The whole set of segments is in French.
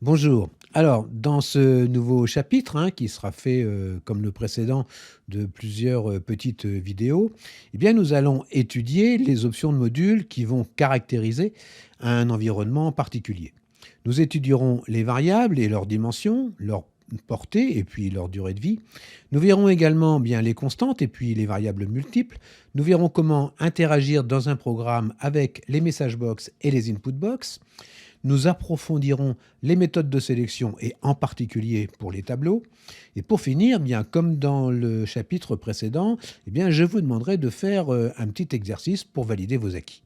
Bonjour. Alors, dans ce nouveau chapitre, qui sera fait, comme le précédent, de plusieurs petites vidéos, eh bien, nous allons étudier les options de modules qui vont caractériser un environnement particulier. Nous étudierons les variables et leurs dimensions, leur portée et puis leur durée de vie. Nous verrons également bien les constantes et puis les variables multiples. Nous verrons comment interagir dans un programme avec les message box et les input box. Nous approfondirons les méthodes de sélection et en particulier pour les tableaux. Et pour finir, bien comme dans le chapitre précédent, eh bien, je vous demanderai de faire un petit exercice pour valider vos acquis.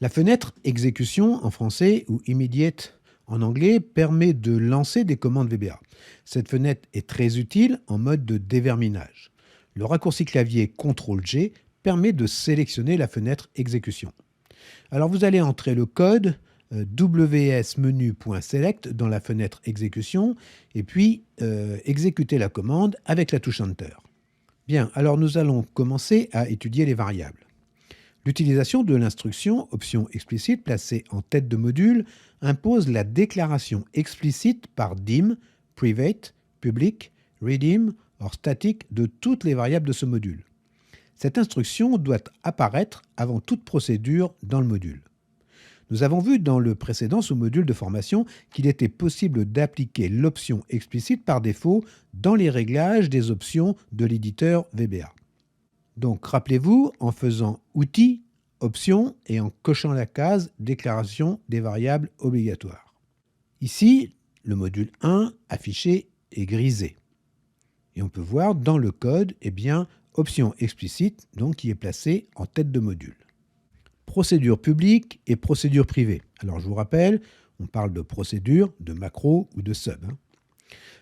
La fenêtre exécution en français ou immediate en anglais permet de lancer des commandes VBA. Cette fenêtre est très utile en mode de déverminage. Le raccourci clavier CTRL-G permet de sélectionner la fenêtre exécution. Alors vous allez entrer le code wsmenu.select dans la fenêtre exécution et puis exécuter la commande avec la touche Enter. Bien, alors nous allons commencer à étudier les variables. L'utilisation de l'instruction option explicite placée en tête de module impose la déclaration explicite par dim, private, public, redeem or static de toutes les variables de ce module. Cette instruction doit apparaître avant toute procédure dans le module. Nous avons vu dans le précédent sous-module de formation qu'il était possible d'appliquer l'option explicite par défaut dans les réglages des options de l'éditeur VBA. Donc rappelez-vous, en faisant Outils, Options et en cochant la case Déclaration des variables obligatoires. Ici, le module 1 affiché est grisé. Et on peut voir dans le code, option explicite, donc qui est placée en tête de module. Procédure publique et procédure privée. Alors je vous rappelle, on parle de procédure, de macro ou de sub.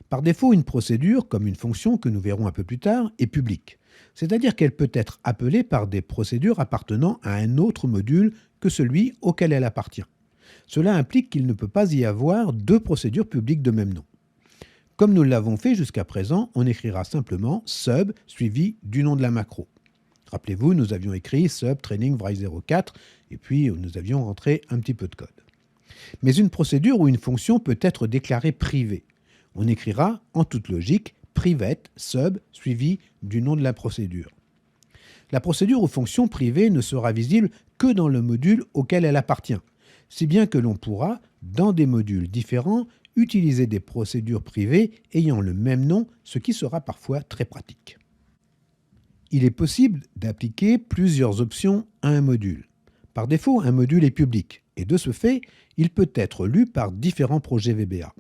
Par défaut, une procédure, comme une fonction que nous verrons un peu plus tard, est publique. C'est-à-dire qu'elle peut être appelée par des procédures appartenant à un autre module que celui auquel elle appartient. Cela implique qu'il ne peut pas y avoir deux procédures publiques de même nom. Comme nous l'avons fait jusqu'à présent, on écrira simplement sub suivi du nom de la macro. Rappelez-vous, nous avions écrit sub training vry04 et puis nous avions rentré un petit peu de code. Mais une procédure ou une fonction peut être déclarée privée. On écrira en toute logique private sub suivi du nom de la procédure. La procédure ou fonction privée ne sera visible que dans le module auquel elle appartient, si bien que l'on pourra, dans des modules différents, utiliser des procédures privées ayant le même nom, ce qui sera parfois très pratique. Il est possible d'appliquer plusieurs options à un module. Par défaut, un module est public, et de ce fait, il peut être lu par différents projets VBA.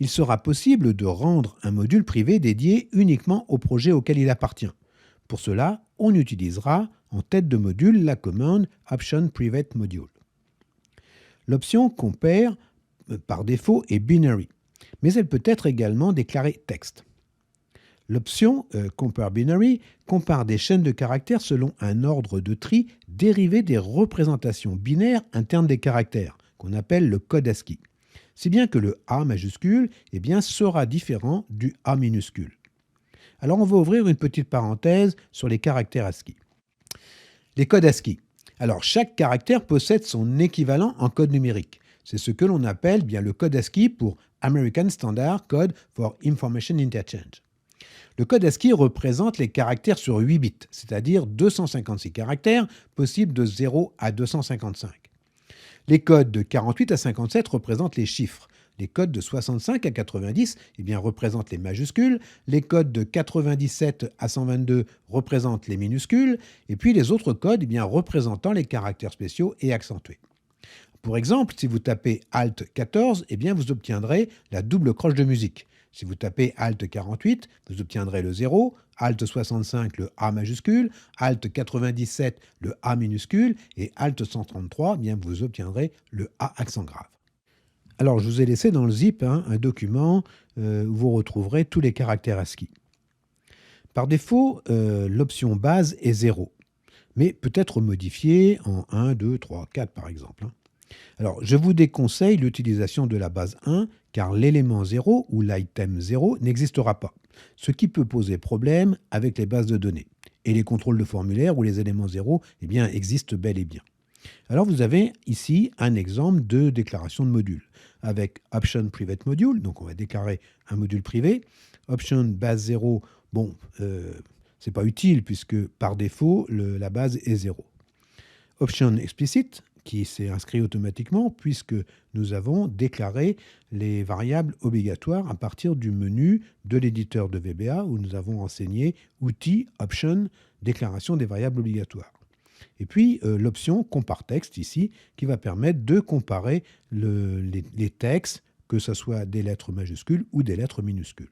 Il sera possible de rendre un module privé dédié uniquement au projet auquel il appartient. Pour cela, on utilisera en tête de module la commande option private module. L'option compare par défaut est binary, mais elle peut être également déclarée texte. L'option compare binary compare des chaînes de caractères selon un ordre de tri dérivé des représentations binaires internes des caractères, qu'on appelle le code ASCII. Si bien que le A majuscule sera différent du A minuscule. Alors on va ouvrir une petite parenthèse sur les caractères ASCII. Les codes ASCII. Alors chaque caractère possède son équivalent en code numérique. C'est ce que l'on appelle le code ASCII pour American Standard Code for Information Interchange. Le code ASCII représente les caractères sur 8 bits, c'est-à-dire 256 caractères possibles de 0 à 255. Les codes de 48 à 57 représentent les chiffres. Les codes de 65 à 90 représentent les majuscules. Les codes de 97 à 122 représentent les minuscules. Et puis les autres codes représentant les caractères spéciaux et accentués. Pour exemple, si vous tapez Alt 14, vous obtiendrez la double croche de musique. Si vous tapez Alt 48, vous obtiendrez le 0, Alt 65, le A majuscule, Alt 97, le A minuscule, et Alt 133, vous obtiendrez le A accent grave. Alors, je vous ai laissé dans le zip un document où vous retrouverez tous les caractères ASCII. Par défaut, l'option base est 0, mais peut être modifiée en 1, 2, 3, 4 par exemple. Alors, je vous déconseille l'utilisation de la base 1, car l'élément 0 ou l'item 0 n'existera pas, ce qui peut poser problème avec les bases de données. Et les contrôles de formulaire où les éléments 0 existent bel et bien. Alors, vous avez ici un exemple de déclaration de module. avec option private module, donc on va déclarer un module privé. Option base 0, bon, c'est pas utile puisque par défaut, la base est 0. Option explicit, qui s'est inscrit automatiquement puisque nous avons déclaré les variables obligatoires à partir du menu de l'éditeur de VBA où nous avons enseigné outils, option, déclaration des variables obligatoires. Et puis l'option compare texte ici qui va permettre de comparer les textes, que ce soit des lettres majuscules ou des lettres minuscules.